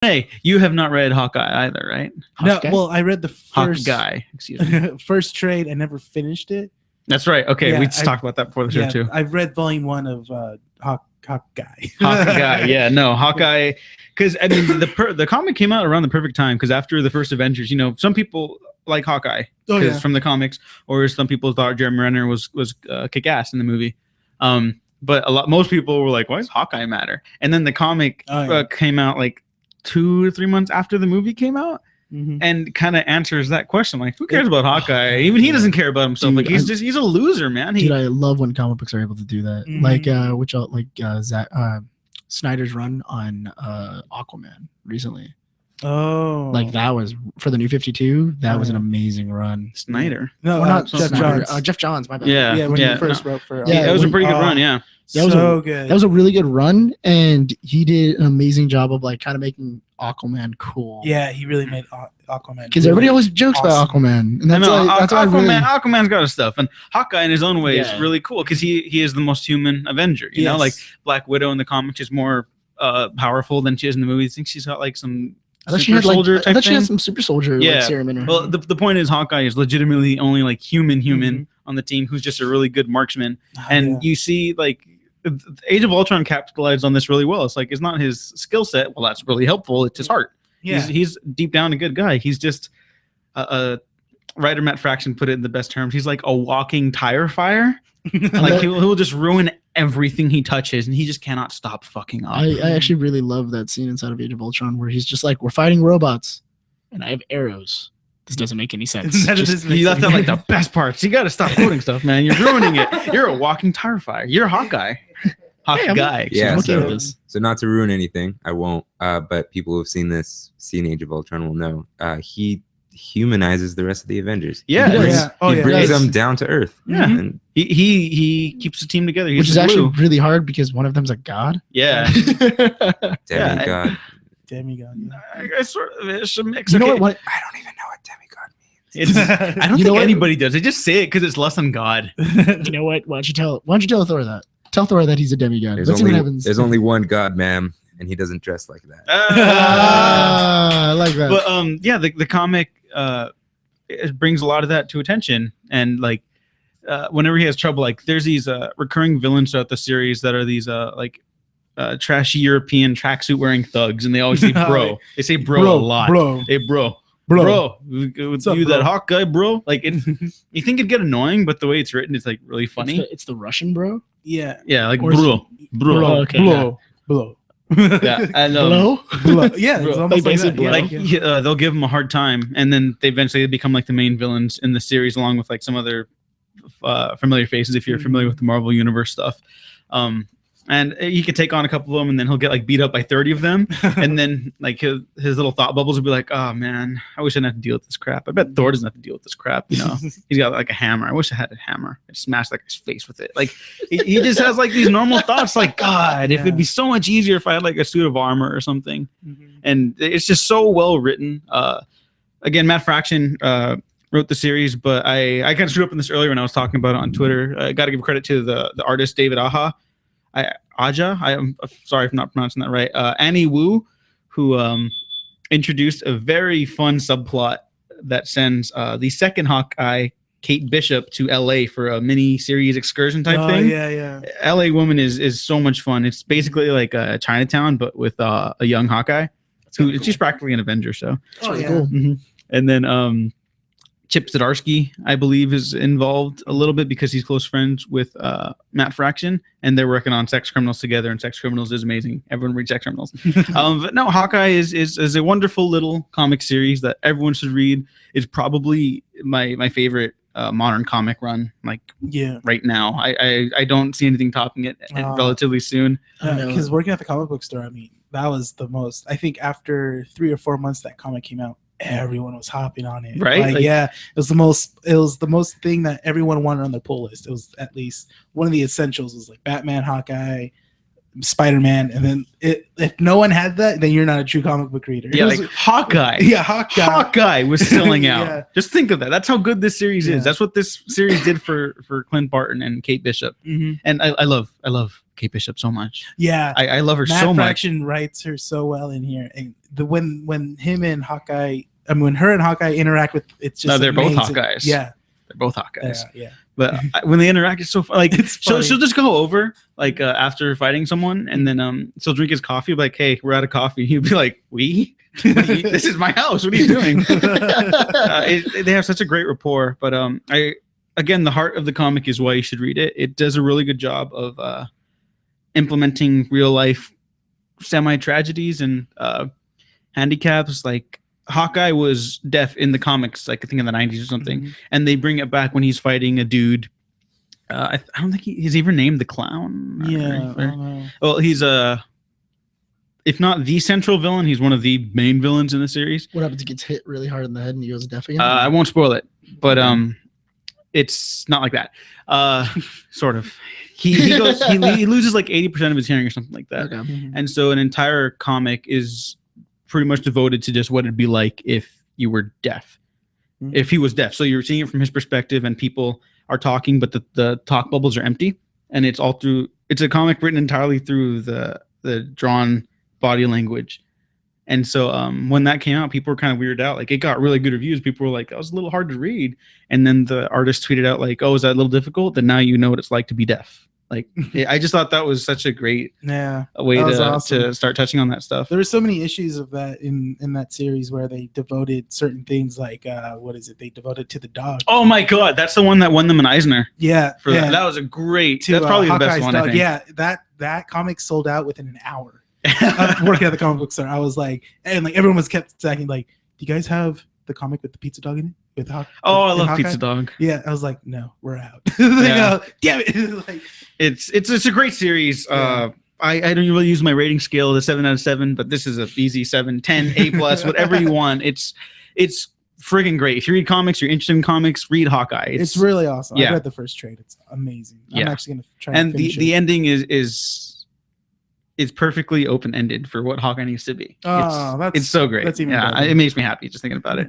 Hey, you have not read Hawkeye either, right? No, well, I read the first Hawkeye, excuse me. first trade. I never finished it. That's right. Okay, Yeah, we just talked about that before the show too. I've read volume 1 of Hawkeye. Hawkeye, yeah, no, Hawkeye. Because I mean, the comic came out around the perfect time. Because after the first Avengers, you know, some people like Hawkeye from the comics, or some people thought Jeremy Renner was kick ass in the movie. But most people were like, "Why does Hawkeye matter?" And then the comic came out like 2 or 3 months after the movie came out, and kind of answers that question. Like, who cares about Hawkeye? Even he doesn't care about himself. Dude, like, he's a loser, man. Dude, I love when comic books are able to do that. Like, Snyder's run on Aquaman recently. Oh, like that was for the New 52. That was an amazing run. Snyder, no, not Jeff Johns. Jeff Johns, my bad. Yeah, when he first wrote for. Yeah, that was a pretty good run. Yeah, that was good. That was a really good run, and he did an amazing job of like kind of making Aquaman cool. Yeah, he really made Aquaman. Because everybody always jokes about Aquaman, and that's Aquaman's got his stuff, and Hawkeye in his own way is really cool because he is the most human Avenger. You know, like Black Widow in the comics is more powerful than she is in the movies. I think she's got like some. I thought she had some super soldier serum in her. Well, the point is Hawkeye is legitimately only like human on the team who's just a really good marksman. And you see like Age of Ultron capitalized on this really well. It's like it's not his skill set. Well, that's really helpful. It's his heart. Yeah. He's deep down a good guy. He's just writer Matt Fraction put it in the best terms. He's like a walking tire fire. Like he'll just ruin everything he touches, and he just cannot stop fucking up. I actually really love that scene inside of Age of Ultron where he's just like, we're fighting robots, and I have arrows. This doesn't make any sense. You left out like the best parts. You got to stop quoting stuff, man. You're ruining it. You're a walking tire fire. You're Hawkeye. Hawkeye. Yeah. So not to ruin anything, I won't. But people who have seen Age of Ultron will know. He humanizes the rest of the Avengers. He brings them down to earth. Yeah, and he keeps the team together. Which is actually really hard because one of them's a god. Yeah, demigod. Demigod. I sort of it's a mix. You know what? I don't even know what demigod means. I don't think anybody does. They just say it because it's less than God. You know what? Why don't you tell Thor that? Tell Thor that he's a demigod. Let's see what happens. There's only one God, ma'am. And he doesn't dress like that. I like that. But the comic it brings a lot of that to attention, and like whenever he has trouble, like there's these recurring villains throughout the series that are these trashy European tracksuit wearing thugs, and they always say bro. They say bro a lot. Bro. Hey bro. What's up, that Hawkeye, bro? Like you think it'd get annoying, but the way it's written, it's like really funny. It's the Russian bro. Yeah. Yeah, like bro. Okay. Bro. Yeah, and yeah, it's almost like they'll give him a hard time, and then they eventually become like the main villains in the series, along with like some other familiar faces if you're familiar with the Marvel Universe stuff. And he could take on a couple of them, and then he'll get like beat up by 30 of them, and then like his little thought bubbles will be like, "Oh man, I wish I didn't have to deal with this crap. I bet Thor doesn't have to deal with this crap. You know, he's got like a hammer. I wish I had a hammer. I smashed like his face with it. Like he just has like these normal thoughts, like God, if it'd be so much easier if I had like a suit of armor or something." And it's just so well written. Again, Matt Fraction wrote the series, but I kind of screwed up on this earlier when I was talking about it on Twitter. I got to give credit to the artist David Aja. I'm sorry if I'm not pronouncing that right. Annie Wu, who introduced a very fun subplot that sends the second Hawkeye, Kate Bishop, to LA for a mini series excursion type thing. Yeah. LA Woman is so much fun. It's basically like a Chinatown, but with a young Hawkeye. She's practically an Avenger. So cool. And then Chip Zdarsky, I believe, is involved a little bit because he's close friends with Matt Fraction, and they're working on Sex Criminals together, and Sex Criminals is amazing. Everyone read Sex Criminals. But no, Hawkeye is a wonderful little comic series that everyone should read. It's probably my favorite modern comic run, like right now. I don't see anything topping it relatively soon. Because working at the comic book store, I mean, that was the most. I think after 3 or 4 months that comic came out, everyone was hopping on it, right? Like, yeah, it was the most thing that everyone wanted on their pull list. It was at least one of the essentials. Was like Batman, Hawkeye, Spider-Man, and then if no one had that, then you're not a true comic book reader. Yeah, like Hawkeye. Yeah, Hawkeye was selling out. Just think of that. That's how good this series is. That's what this series did for Clint Barton and Kate Bishop. And I love Kate Bishop so much. Yeah, I love her Matt so much. Fraction writes her so well in here, and when him and Hawkeye, I mean, when her and Hawkeye interact with, it's just No, they're both amazing. Hawkeyes. Yeah, They're both Hawkeyes. yeah. But when they interact, it's so fun. Like It's funny. she'll just go over like after fighting someone, and then she'll drink his coffee. Like, hey, we're out of coffee. He'll be like, we? This is my house. What are you doing? They have such a great rapport. But again, the heart of the comic is why you should read it. It does a really good job of implementing real life semi tragedies and handicaps. Like Hawkeye was deaf in the comics, like I think in the 90s or something, Mhm. and they bring it back when he's fighting a dude. I don't think he's even named the clown. Yeah. I don't know. Well, he's if not the central villain, he's one of the main villains in the series. What happens? He gets hit really hard in the head and he goes deaf again. I won't spoil it, but it's not like that. Sort of. He loses like 80% of his hearing or something like that. Okay. Mhm. And so an entire comic is pretty much devoted to just what it'd be like if you were deaf. Mhm. If he was deaf. So you're seeing it from his perspective and people are talking, but the talk bubbles are empty. And it's all through, it's a comic written entirely through the drawn body language. And so when that came out, people were kind of weirded out. Like it got really good reviews. People were like, that was a little hard to read. And then the artist tweeted out like, oh, is that a little difficult? Then now you know what it's like to be deaf. Like I just thought that was such a great Yeah. way That was to awesome. start touching on that stuff. There were so many issues of that in that series where they devoted certain things like what is it? They devoted to the dog. Oh my God, that's the one that won them an Eisner Yeah. for yeah. that. That was a great. To, That's probably the best Hawkeye's one. dog. I think. Yeah, that comic sold out within an hour. Working at the comic book store, I was like, and like everyone was kept saying like, "Do you guys have the comic with the pizza dog in it?" With Oh, I with love Hawkeye? Pizza Dog. Yeah, I was like, "No, we're out." Yeah. Damn it! Like, It's a great series. Yeah. I don't really use my rating scale, the 7 out of 7, but this is a easy 7, 10, A plus, whatever you want. It's friggin' great. If you read comics, you're interested in comics, read Hawkeye. it's really awesome. Yeah. I read the first trade. It's amazing. I'm Yeah. actually gonna try And to finish the it. ending is perfectly open ended for what Hawkeye needs to be. Oh, It's so great. that's even yeah, better. it makes me happy just thinking about it.